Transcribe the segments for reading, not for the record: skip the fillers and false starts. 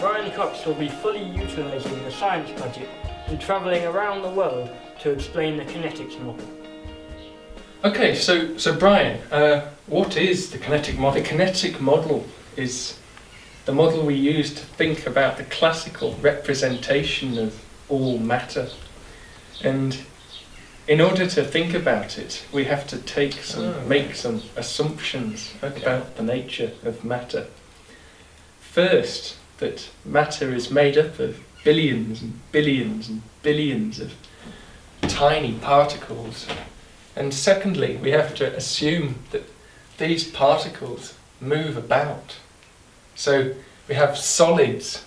Brian Cox will be fully utilising the science budget and travelling around the world to explain the kinetics model. Okay, so Brian, what is the kinetic model? The kinetic model is the model we use to think about the classical representation of all matter. And in order to think about it, we have to make some assumptions about the nature of matter. First, that matter is made up of billions and billions and billions of tiny particles. And secondly, we have to assume that these particles move about. So we have solids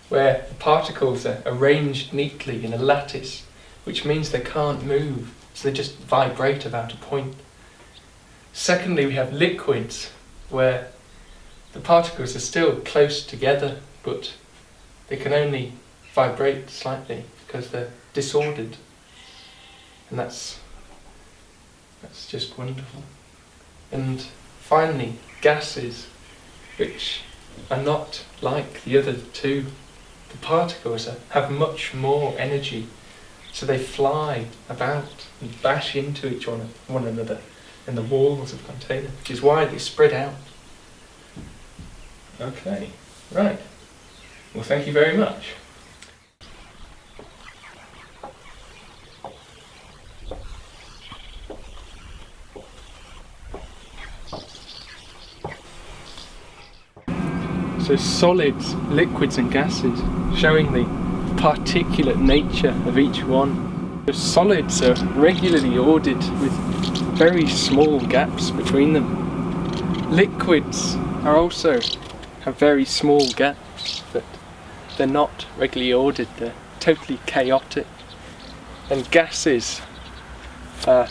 where the particles are arranged neatly in a lattice, which means they can't move, so they just vibrate about a point. Secondly, we have liquids where the particles are still close together, but they can only vibrate slightly because they're disordered. And that's just wonderful. And finally, gases, which are not like the other two. The particles have much more energy, so they fly about and bash into one another in the walls of the container, which is why they spread out. Okay, right. Well, thank you very much. So solids, liquids and gases, showing the particulate nature of each one. The solids are regularly ordered with very small gaps between them. Liquids are also have very small gaps, but they're not regularly ordered, they're totally chaotic. And gases are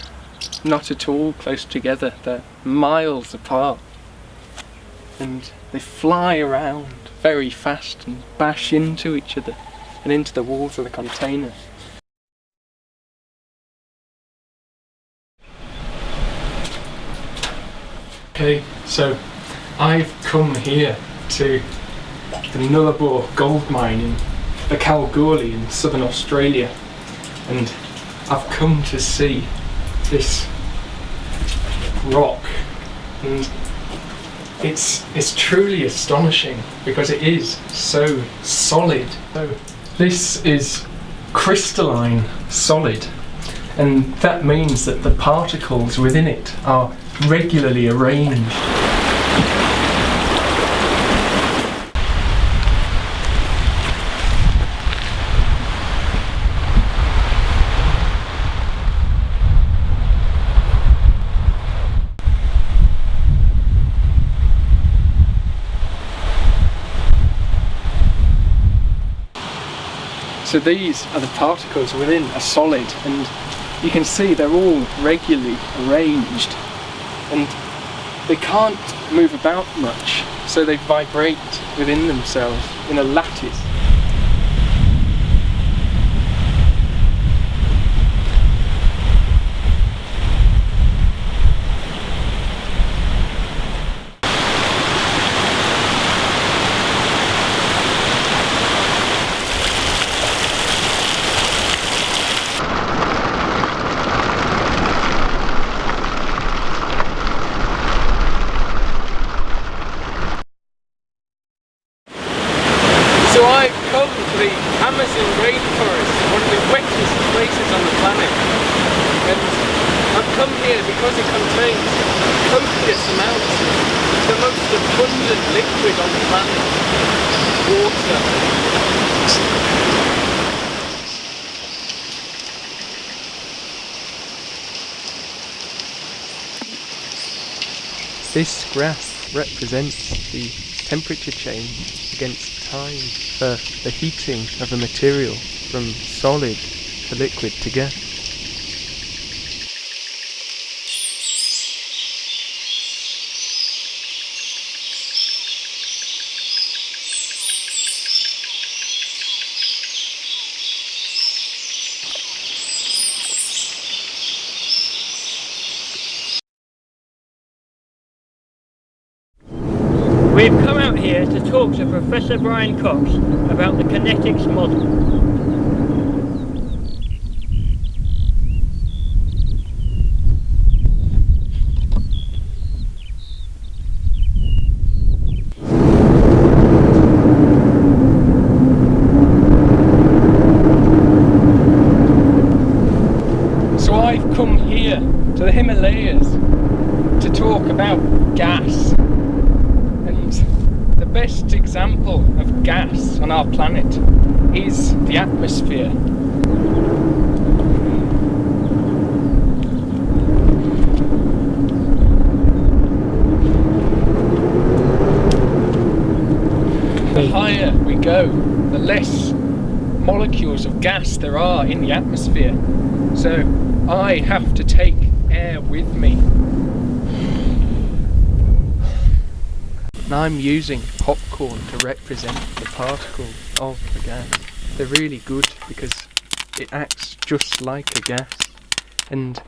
not at all close together, they're miles apart. And they fly around very fast and bash into each other and into the walls of the container. Okay, so I've come here to the Nullarbor gold mine in the Kalgoorlie in southern Australia, and I've come to see this rock, and it's truly astonishing because it is so solid. So this is crystalline solid, and that means that the particles within it are regularly arranged. So these are the particles within a solid, and you can see they're all regularly arranged, and they can't move about much, so they vibrate within themselves in a lattice. So I've come to the Amazon rainforest, one of the wettest places on the planet, and I've come here because it contains copious amounts of the most abundant liquid on the planet, water. This graph represents the temperature change against time for the heating of a material from solid to liquid to gas. We've come out here to talk to Professor Brian Cox about the kinetics model. So I've come here to the Himalayas to talk about gas. And the best example of gas on our planet is the atmosphere. The higher we go, the less molecules of gas there are in the atmosphere. So I have to take air with me. And I'm using popcorn to represent the particles of the gas. They're really good because it acts just like a gas. And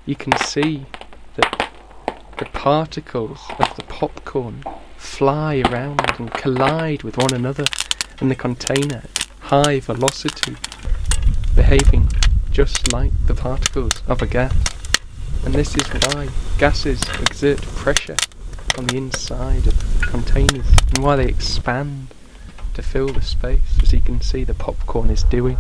you can see that the particles of the popcorn fly around and collide with one another in the container at high velocity, behaving just like the particles of a gas. And this is why gases exert pressure on the inside of containers and why they expand to fill the space, as you can see the popcorn is doing.